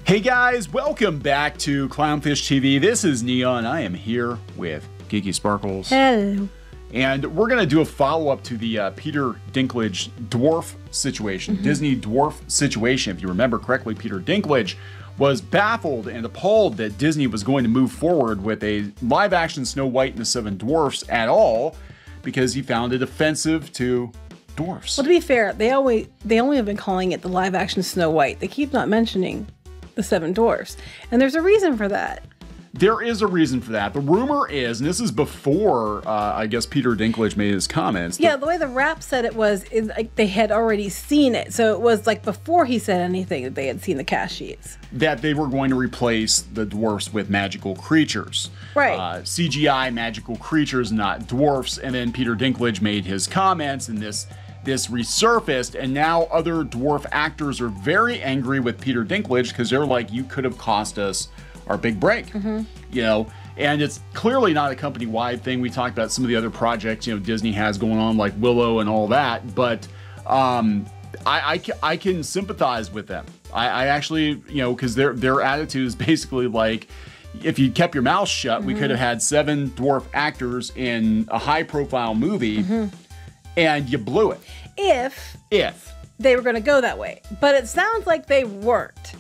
Hey guys, welcome back to Clownfish TV. This is Neon. I am here with Geeky Sparkles. Hello. And we're going to do a follow-up to the Peter Dinklage Dwarf situation, Disney Dwarf situation. If you remember correctly, Peter Dinklage was baffled and appalled that Disney was going to move forward with a live-action Snow White and the Seven Dwarfs at all because he found it offensive to dwarfs. Well, to be fair, they only have been calling it the live-action Snow White. They keep not mentioning the Seven Dwarfs, and there's a reason for that. There is a reason for that. The rumor is, and this is before, I guess, Peter Dinklage made his comments. Yeah, the way the rap said it was, like they had already seen it. So it was like before he said anything that they had seen the cast sheets. That they were going to replace the dwarfs with magical creatures. Right. CGI magical creatures, not dwarfs. And then Peter Dinklage made his comments, and this resurfaced, and now other dwarf actors are very angry with Peter Dinklage because they're like, you could have cost us our big break, you know, and it's clearly not a company-wide thing. We talked about some of the other projects, you know, Disney has going on, like Willow and all that, but I can sympathize with them. I actually, you know, because their attitude is basically like, if you kept your mouth shut, we could have had 7 dwarf actors in a high-profile movie, and you blew it. If they were going to go that way, but it sounds like they weren't,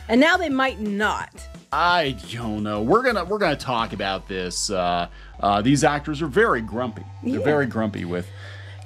and now they might not. I don't know. We're gonna talk about this. These actors are very grumpy. They're very grumpy with.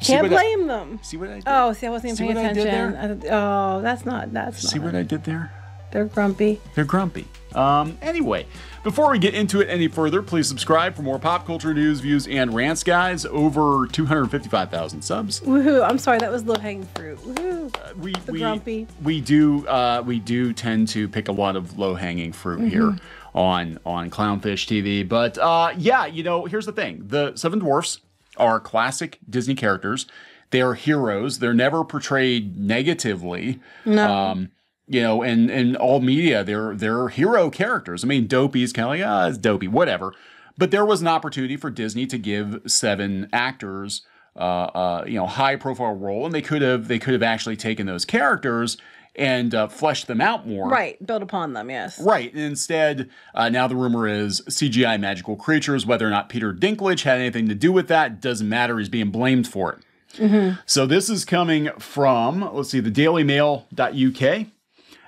Can't blame them. See what I did? Oh, see, I wasn't even paying attention. Oh, that's not. See what I did there? They're grumpy. They're grumpy. Anyway, before we get into it any further, please subscribe for more pop culture news, views, and rants, guys. Over 255,000 subs. Woohoo! I'm sorry, that was low-hanging fruit. Woohoo! Grumpy. We do tend to pick a lot of low-hanging fruit here on Clownfish TV. But yeah, you know, here's the thing: the Seven Dwarfs are classic Disney characters. They are heroes. They're never portrayed negatively. No. You know, in all media, they're hero characters. I mean, Dopey's kind of like, it's Dopey, whatever. But there was an opportunity for Disney to give 7 actors, you know, high-profile role, and they could have actually taken those characters and fleshed them out more. Right, build upon them, yes. Right, and instead, now the rumor is CGI magical creatures. Whether or not Peter Dinklage had anything to do with that doesn't matter. He's being blamed for it. So this is coming from, let's see, the dailymail.uk.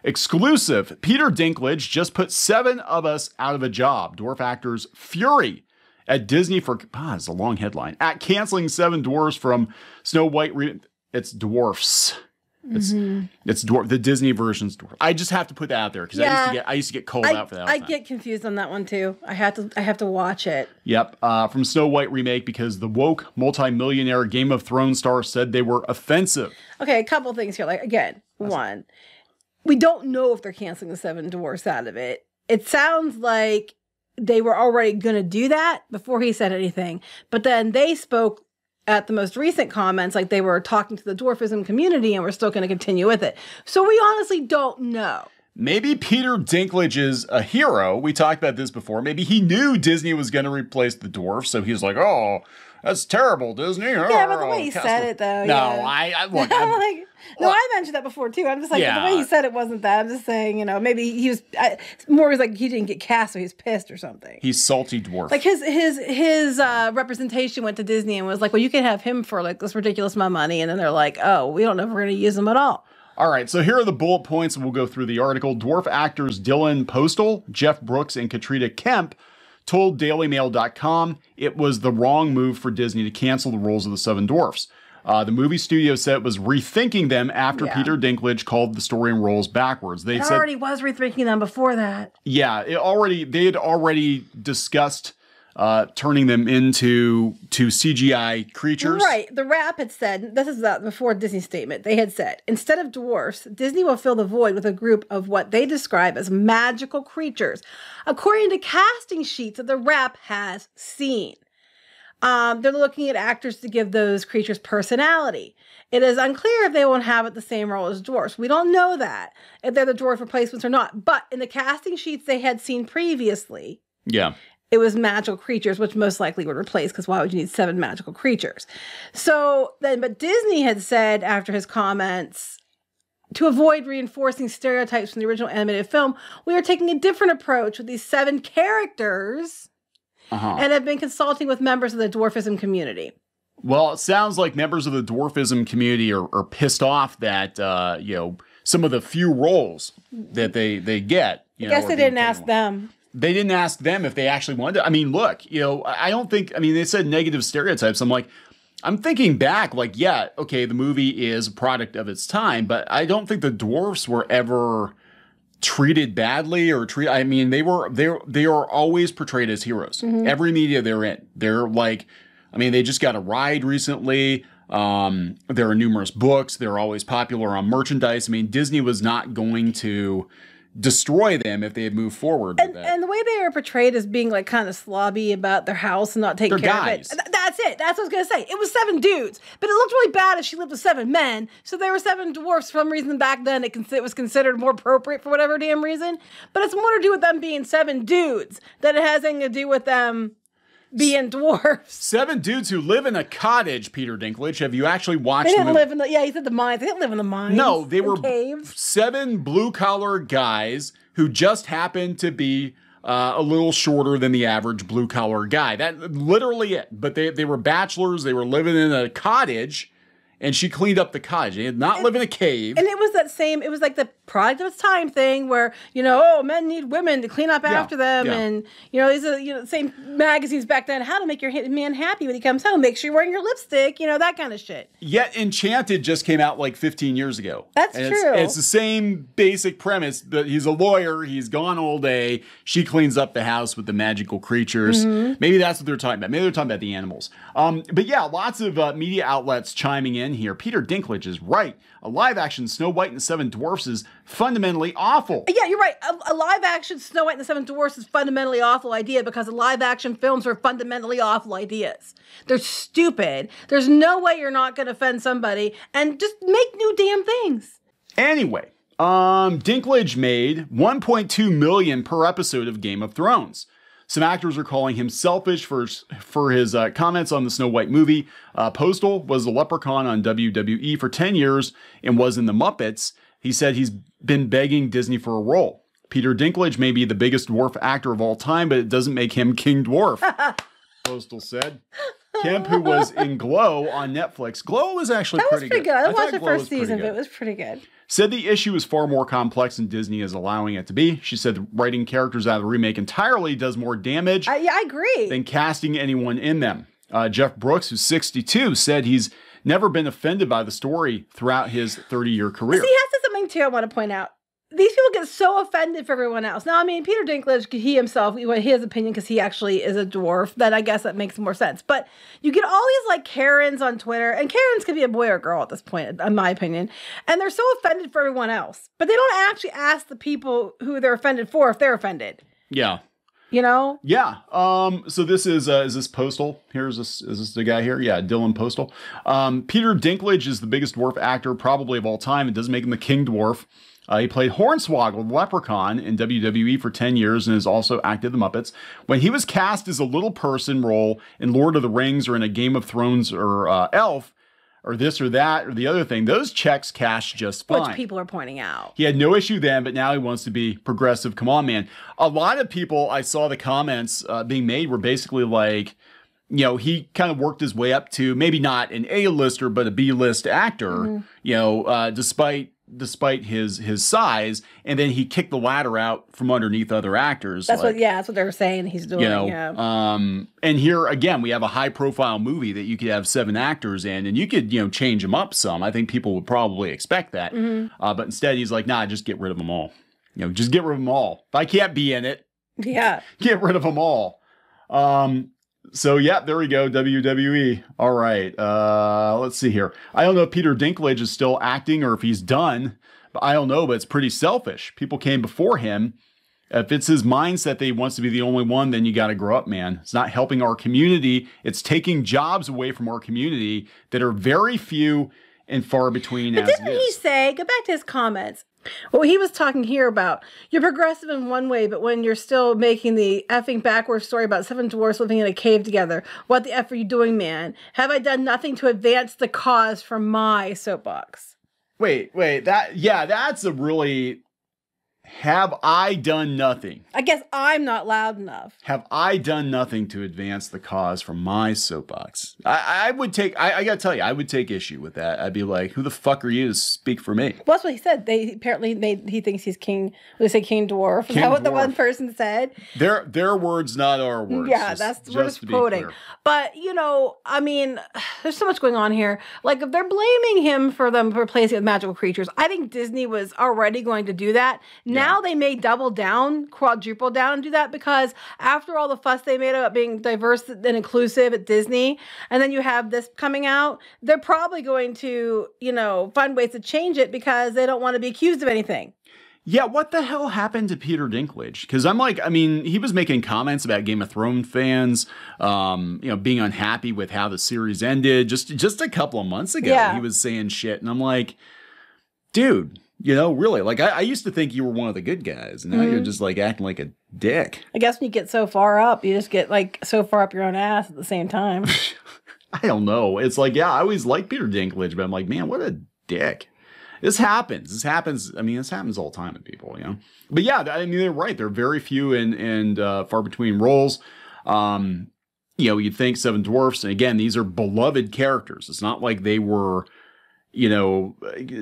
Exclusive, Peter Dinklage just put 7 of us out of a job. Dwarf actors fury at Disney for, it's a long headline, at canceling 7 dwarfs from Snow White. It's dwarfs. It's dwarf. The Disney version's dwarf. I just have to put that out there because I used to get called out for that. I get confused on that one too. I have to watch it. Yep, from Snow White remake because the woke multi-millionaire Game of Thrones star said they were offensive. Okay, a couple things here. Like again, one, we don't know if they're canceling the 7 dwarfs out of it. It sounds like they were already going to do that before he said anything, but then they spoke at the most recent comments like they were talking to the dwarfism community and we're still going to continue with it. So we honestly don't know. Maybe Peter Dinklage is a hero. We talked about this before. Maybe he knew Disney was going to replace the dwarfs, so he's like, oh, that's terrible, Disney. Yeah, but the way he said it, though. No, yeah. Look. I mentioned that before, too. I'm just like, the way he said it wasn't that. I'm just saying, you know, maybe he was, more was like he didn't get cast, so he was pissed or something. He's salty dwarf. Like his representation went to Disney and was like, well, you can have him for like this ridiculous amount of money. And then they're like, oh, we don't know if we're going to use him at all. All right, so here are the bullet points, and we'll go through the article. Dwarf actors Dylan Postal, Jeff Brooks, and Katrina Kemp told DailyMail.com it was the wrong move for Disney to cancel the roles of the 7 dwarfs. The movie studio said it was rethinking them after Peter Dinklage called the story and roles backwards. They said already was rethinking them before that. Yeah, they had already discussed turning them into CGI creatures. Right. The Wrap had said, this is before Disney's statement, they had said, instead of dwarfs, Disney will fill the void with a group of what they describe as magical creatures, according to casting sheets that the Wrap has seen. They're looking at actors to give those creatures personality. It is unclear if they won't have it the same role as dwarfs. We don't know that, if they're the dwarf replacements or not. But in the casting sheets they had seen previously, it was magical creatures, which most likely would replace, because why would you need 7 magical creatures? So then, but Disney had said after his comments To avoid reinforcing stereotypes from the original animated film, we are taking a different approach with these 7 characters and have been consulting with members of the dwarfism community. Well, it sounds like members of the dwarfism community are pissed off that, you know, some of the few roles that they get. I guess they didn't ask them. They didn't ask them if they actually wanted to. I mean, look, you know, I don't think, I mean, they said negative stereotypes. I'm thinking back, like, yeah, okay, the movie is a product of its time, but I don't think the dwarfs were ever treated badly or I mean, they are always portrayed as heroes. Every media they're in. They're like, I mean, they just got a ride recently. There are numerous books. They're always popular on merchandise. I mean, Disney was not going to destroy them if they had moved forward with that. And the way they were portrayed as being like kind of slobby about their house and not taking care of it. That's it. That's what I was going to say. It was 7 dudes, but it looked really bad if she lived with 7 men. So there were 7 dwarfs. For some reason back then it was considered more appropriate for whatever damn reason. But it's more to do with them being 7 dudes than it has anything to do with them being dwarfs. 7 dudes who live in a cottage, Peter Dinklage. Have you actually watched They didn't live in the, he said the mines. They didn't live in the mines. No, they were caves. 7 blue-collar guys who just happened to be a little shorter than the average blue-collar guy. That literally it. But they were bachelors. They were living in a cottage, and she cleaned up the cottage. They did not live in a cave. And it was it was like the product of its time thing where, you know, oh, men need women to clean up after them. Yeah. And, you know, these are, you know, the same magazines back then, how to make your man happy when he comes home. Make sure you're wearing your lipstick, you know, that kind of shit. Yet Enchanted just came out like 15 years ago. That's true. It's the same basic premise. That he's a lawyer. He's gone all day. She cleans up the house with the magical creatures. Maybe that's what they're talking about. Maybe they're talking about the animals. But yeah, lots of media outlets chiming in here. Peter Dinklage is right. A live-action Snow White and the Seven Dwarfs is fundamentally awful. Yeah, you're right. A live-action Snow White and the Seven Dwarfs is fundamentally awful idea because the live-action films are fundamentally awful ideas. They're stupid. There's no way you're not going to offend somebody and just make new damn things. Anyway, Dinklage made $1.2 million per episode of Game of Thrones. Some actors are calling him selfish for his comments on the Snow White movie. Postal was a leprechaun on WWE for 10 years and was in the Muppets. He said he's been begging Disney for a role. Peter Dinklage may be the biggest dwarf actor of all time, but it doesn't make him King Dwarf, Postal said. Kemp, who was in Glow on Netflix. Glow was actually pretty good. I watched the first season, but it was pretty good. Said the issue is far more complex than Disney is allowing it to be. She said writing characters out of the remake entirely does more damage I agree. than casting anyone in them. Jeff Brooks, who's 62, said he's never been offended by the story throughout his 30-year career. See, he has something too I want to point out. These people get so offended for everyone else. Now, I mean, Peter Dinklage, he himself, his opinion, because he actually is a dwarf, then I guess that makes more sense. But you get all these, like, Karens on Twitter, and Karens could be a boy or girl at this point, in my opinion, and they're so offended for everyone else. But they don't actually ask the people who they're offended for if they're offended. Yeah. You know? Yeah. So this is this Postal? Is this the guy here? Yeah, Dylan Postal. Peter Dinklage is the biggest dwarf actor probably of all time. It doesn't make him the King Dwarf. He played Hornswoggle, the Leprechaun, in WWE for 10 years and has also acted the Muppets. When he was cast as a little person role in Lord of the Rings or in a Game of Thrones or Elf, or this or that or the other thing, those checks cash just fine. Which people are pointing out. He had no issue then, but now he wants to be progressive. Come on, man. A lot of people, I saw the comments being made were basically like, you know, he kind of worked his way up to maybe not an A-lister, but a B-list actor, you know, despite his size, and then he kicked the ladder out from underneath other actors. That's what they were saying he's doing. You know, and here again we have a high profile movie that you could have 7 actors in, and you could, you know, change them up some. I think people would probably expect that, but instead he's like, nah, just get rid of them all. You know, just get rid of them all. If I can't be in it, get rid of them all. So, yeah, there we go, WWE. All right, let's see here. I don't know if Peter Dinklage is still acting or if he's done. But I don't know, but it's pretty selfish. People came before him. If it's his mindset that he wants to be the only one, then you got to grow up, man. It's not helping our community. It's taking jobs away from our community that are very few and far between. But didn't he say, go back to his comments, well, he was talking here about, you're progressive in one way, but when you're still making the effing backwards story about 7 dwarfs living in a cave together, what the F are you doing, man? Have I done nothing to advance the cause from my soapbox? Wait, that's a really... Have I done nothing? I guess I'm not loud enough. Have I done nothing to advance the cause from my soapbox? I would take, I gotta tell you, I would take issue with that. I'd be like, who the fuck are you to speak for me? Well, that's what he said. He thinks he's king. What they say, King Dwarf. Is that what the one person said? Their words, not our words. Yeah, we're just quoting. But, you know, I mean, there's so much going on here. Like, if they're blaming him for them replacing it with magical creatures, I think Disney was already going to do that. Now they may double down, quadruple down and do that, because after all the fuss they made about being diverse and inclusive at Disney, and then you have this coming out, they're probably going to, you know, find ways to change it because they don't want to be accused of anything. Yeah, what the hell happened to Peter Dinklage? Because I'm like, I mean, he was making comments about Game of Thrones fans, you know, being unhappy with how the series ended. Just a couple of months ago, he was saying shit, and I'm like, dude, you know, really, like I used to think you were one of the good guys, and now you're just like acting like a dick. I guess when you get so far up, you just get like so far up your own ass at the same time. I don't know. It's like, yeah, I always liked Peter Dinklage, but I'm like, man, what a dick. This happens. I mean, this happens all the time to people, you know. But yeah, I mean, they're right. They're very few and far between roles. You know, you'd think Seven Dwarfs, and again, these are beloved characters. It's not like they were, you know,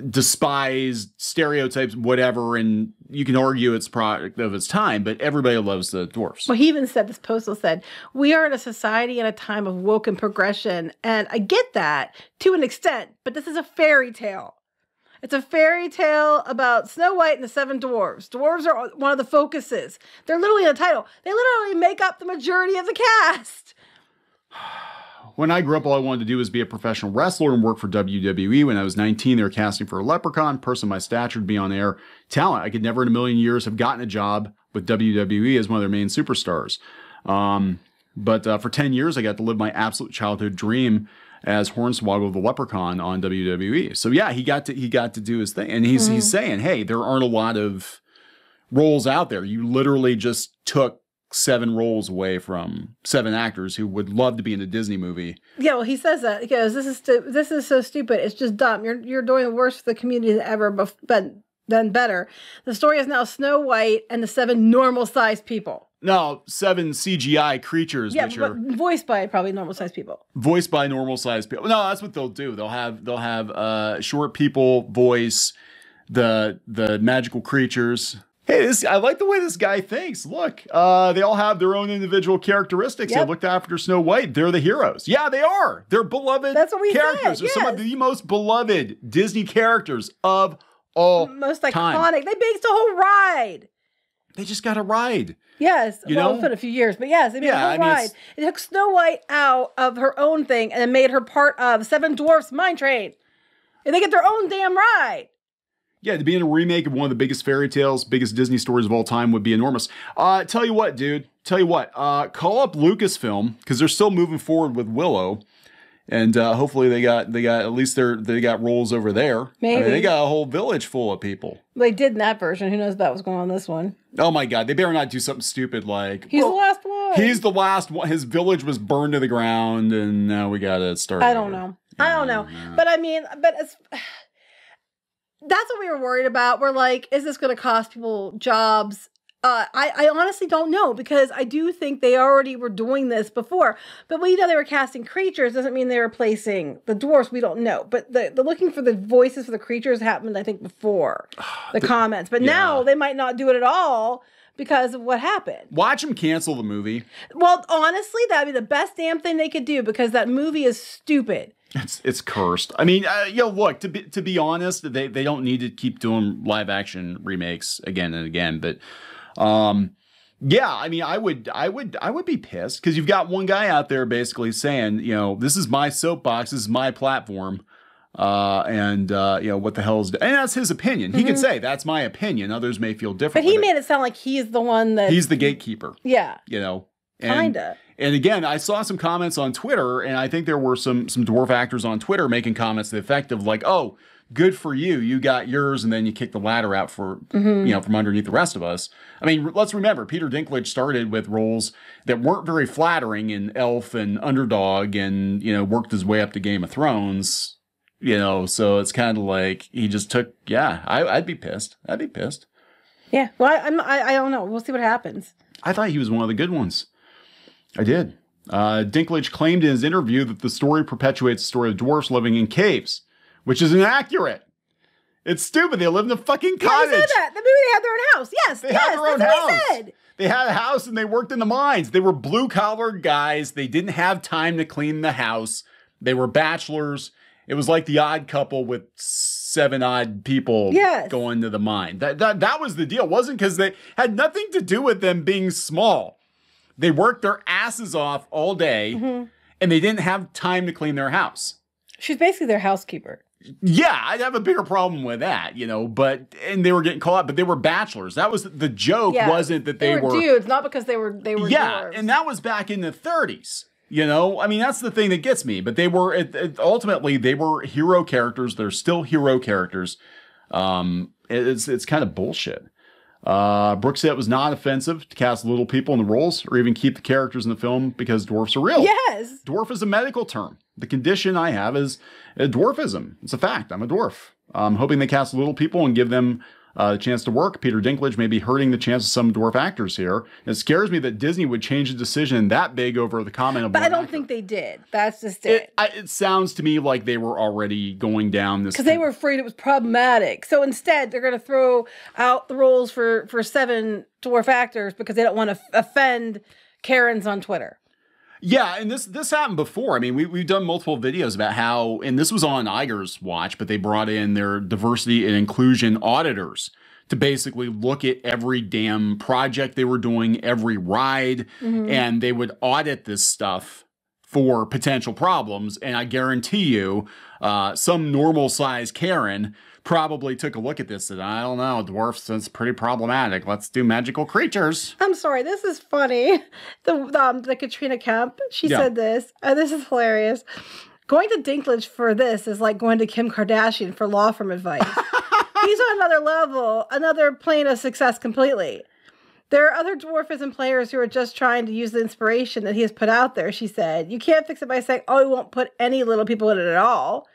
despised, stereotypes, whatever, and you can argue it's product of its time, but everybody loves the dwarfs. Well, he even said, this postal said, we are in a society and a time of woke and progression, and I get that to an extent, but this is a fairy tale. It's a fairy tale about Snow White and the Seven Dwarfs. Dwarves are one of the focuses. They're literally in the title. They literally make up the majority of the cast. When I grew up, all I wanted to do was be a professional wrestler and work for WWE. When I was 19, they were casting for a leprechaun, person my stature to be on air talent. I could never in a million years have gotten a job with WWE as one of their main superstars. But for 10 years, I got to live my absolute childhood dream as Hornswoggle the Leprechaun on WWE. So yeah, he got to do his thing. And he's saying, hey, there aren't a lot of roles out there. You literally just took 7 roles away from 7 actors who would love to be in a Disney movie. Yeah, well, he says that. He goes, this is so stupid. It's just dumb. You're doing worse for the community than ever, than better. The story is now Snow White and the 7 normal-sized people. No, 7 CGI creatures, yeah, which are voiced by probably normal-sized people. Voiced by normal-sized people. No, that's what they'll do. They'll have short people voice the magical creatures. Hey, I like the way this guy thinks. Look, they all have their own individual characteristics. Yep. They looked after Snow White. They're the heroes. Yeah, they are. They're beloved characters. They're some of the most beloved Disney characters of all most iconic. Time. They based a whole ride. They just got a ride. Yes. Well, it's been a few years, but yes, they made a whole ride. It took Snow White out of her own thing and then made her part of Seven Dwarfs Mine Train. And they get their own damn ride. Yeah, to be in a remake of one of the biggest fairy tales, biggest Disney stories of all time would be enormous. Tell you what, dude. Tell you what. Call up Lucasfilm, because they're still moving forward with Willow. And hopefully they got at least they got roles over there. Maybe. I mean, they got a whole village full of people. They did in that version. Who knows about what's going on in this one? Oh my God. They better not do something stupid like he's the last one. He's the last one. His village was burned to the ground, and now we gotta start. I don't know. But I mean, that's what we were worried about. We're like, is this going to cost people jobs? I honestly don't know, because I do think they already were doing this before. But we know they were casting creatures doesn't mean they were replacing the dwarfs. We don't know. But the looking for the voices for the creatures happened, I think, before the comments. But now they might not do it at all because of what happened. Watch them cancel the movie. Well, honestly, that'd be the best damn thing they could do, because that movie is stupid. It's cursed. I mean, look, to be honest, they don't need to keep doing live action remakes again and again. But yeah, I mean, I would be pissed, because you've got one guy out there basically saying, you know, this is my soapbox, this is my platform, and you know, what the hell is, and that's his opinion. He can say that's my opinion. Others may feel different. But he made it sound like he's the one that he's the gatekeeper. Yeah, you know. Kinda. And again, I saw some comments on Twitter, and I think there were some dwarf actors on Twitter making comments to the effect of like, "Oh, good for you, you got yours, and then you kicked the ladder out for you know, from underneath the rest of us." I mean, let's remember, Peter Dinklage started with roles that weren't very flattering in Elf and Underdog, and you know, worked his way up to Game of Thrones. You know, so it's kind of like he just took. Yeah, I'd be pissed. I'd be pissed. Yeah. Well, I don't know. We'll see what happens. I thought he was one of the good ones. I did. Dinklage claimed in his interview that the story perpetuates the story of dwarfs living in caves, which is inaccurate. It's stupid. They live in a fucking cottage. Yeah, I said that. Maybe they had their own house. Yes, They had their own that's house. what I said. They had a house and they worked in the mines. They were blue-collar guys. They didn't have time to clean the house. They were bachelors. It was like The Odd Couple with 7 odd people going to the mine. That was the deal. It wasn't because they had nothing to do with them being small. They worked their asses off all day, and they didn't have time to clean their house. She's basically their housekeeper. Yeah, I'd have a bigger problem with that, you know, and they were getting caught up, but they were bachelors. That was the joke, wasn't that they were dudes, not because they were dwarves. And that was back in the 30s. You know, I mean, that's the thing that gets me. But they were ultimately they were hero characters. They're still hero characters. It's kind of bullshit. Brooks said it was not offensive to cast little people in the roles or even keep the characters in the film because dwarfs are real. Yes, dwarf is a medical term. The condition I have is dwarfism. It's a fact. I'm a dwarf. I'm hoping they cast little people and give them a chance to work. Peter Dinklage may be hurting the chance of some dwarf actors here. It scares me that Disney would change the decision that big over the comment of. But I don't think they did. That's just it. It sounds to me like they were already going down this. Because they were afraid it was problematic. So instead, they're going to throw out the roles for 7 dwarf actors because they don't want to offend Karens on Twitter. Yeah, and this happened before. I mean, we've done multiple videos about how, and this was on ANGERS watch, but they brought in their diversity and inclusion auditors to basically look at every damn project they were doing, every ride, and they would audit this stuff for potential problems. And I guarantee you, some normal-sized Karen probably took a look at this and I don't know, dwarfs, it's pretty problematic. Let's do magical creatures. I'm sorry, this is funny. The Katrina Kemp, she said this. This is hilarious. Going to Dinklage for this is like going to Kim Kardashian for law firm advice. He's on another level, another plane of success completely. There are other dwarfism players who are just trying to use the inspiration that he has put out there, she said. You can't fix it by saying, oh, we won't put any little people in it at all.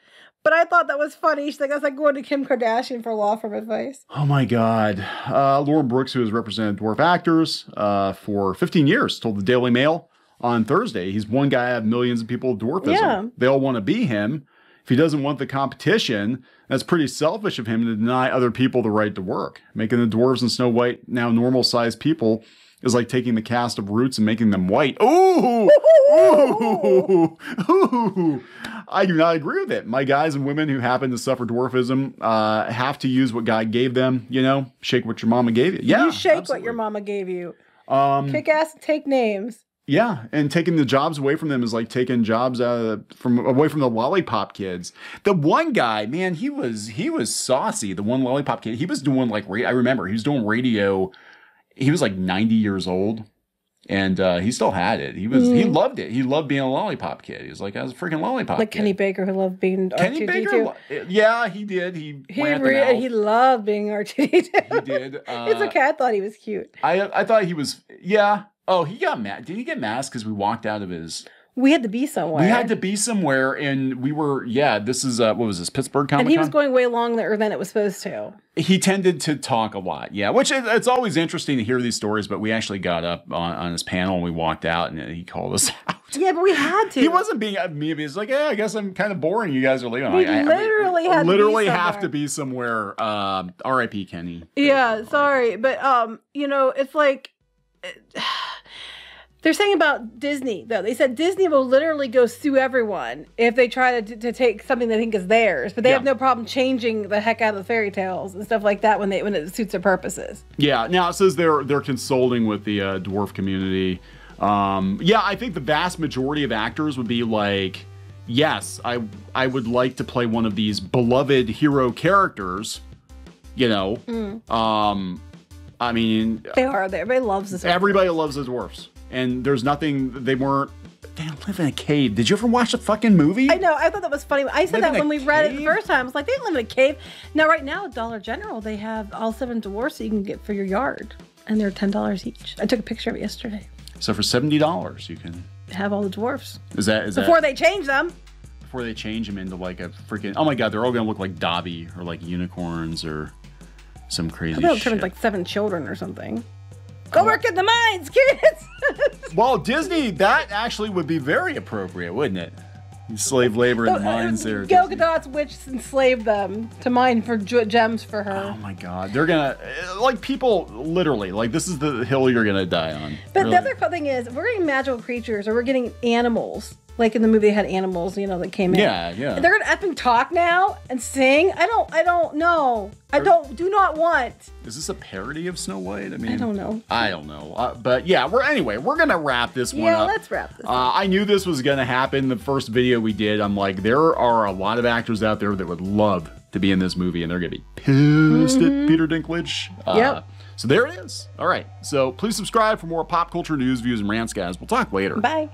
But I thought that was funny. She's like, I was like going to Kim Kardashian for law firm advice. Oh my God. Lauren Brooks, who has represented dwarf actors for 15 years, told the Daily Mail on Thursday, he's one guy out of millions of people with dwarfism. Yeah. They all want to be him. If he doesn't want the competition, that's pretty selfish of him to deny other people the right to work. Making the dwarves and Snow White now normal-sized people is like taking the cast of Roots and making them white. Ooh! Ooh! Ooh! I do not agree with it. My guys and women who happen to suffer dwarfism have to use what God gave them. You know, shake what your mama gave you. Yeah, you shake what your mama gave you. Kick ass, take names. Yeah, and taking the jobs away from them is like taking jobs away from the lollipop kids. The one guy, man, he was saucy. The one lollipop kid, he was doing like I remember he was doing radio. He was like 90 years old, and he still had it. He loved it. He loved being a lollipop kid. He was like, I was a freaking lollipop like kid. Kenny Baker, who loved being R2-D2. Kenny Baker, yeah, he did. He loved being R2-D2. He did. It's okay. I thought he was cute. I thought he was. Yeah. Oh, he got mad. Did he get masked because we walked out of his? We had to be somewhere. We had to be somewhere, and we were. Yeah, this is what was this, Pittsburgh Comic-Con? And he was going way longer than it was supposed to. He tended to talk a lot, yeah. Which it's always interesting to hear these stories. But we actually got up on his panel and we walked out, and he called us out. Yeah, but we had to. He wasn't being mean. He was like, "Yeah, I guess I'm kind of boring. You guys are leaving." We literally have to be somewhere. R.I.P. Kenny. Yeah, sorry, but you know, it's like. They're saying about Disney, though. They said Disney will literally go sue everyone if they try to take something they think is theirs. But they have no problem changing the heck out of the fairy tales and stuff like that when it suits their purposes. Yeah. Now, it says they're consulting with the dwarf community. Yeah, I think the vast majority of actors would be like, yes, I would like to play one of these beloved hero characters, you know. I mean... They are. Everybody loves the dwarfs. Everybody loves the dwarfs. And there's nothing, they don't live in a cave. Did you ever watch the fucking movie? I know, I thought that was funny. I said that when we read it the first time. I was like, they don't live in a cave. Now, right now at Dollar General, they have all 7 dwarfs that you can get for your yard. And they're $10 each. I took a picture of it yesterday. So for $70, you can... have all the dwarfs. Is that... Before they change them. before they change him into like a freaking. Oh my god, they're all gonna look like Dobby or like unicorns or some crazy they'll shit. turn into like 7 children or something. Go work in the mines, kids! Well, Disney, that actually would be very appropriate, wouldn't it? Slave labor in the mines there. Gal Gadot's witch enslaved them to mine for gems for her. Oh my god. They're gonna, like, people, literally, like, this is the hill you're gonna die on. But really. the other thing is, if we're getting magical creatures or we're getting animals, like in the movie they had animals, you know, that came in. Yeah. They're gonna effing talk now and sing? I don't know. Do not want. Is this a parody of Snow White? I mean, I don't know. But yeah, we're gonna wrap this one up. Yeah, let's wrap this up. I knew this was gonna happen. The first video we did, I'm like, there are a lot of actors out there that would love to be in this movie, and they're gonna be pissed at Peter Dinklage. Yep. So there it is. All right. So please subscribe for more pop culture news, views, and rants, guys. We'll talk later. Bye.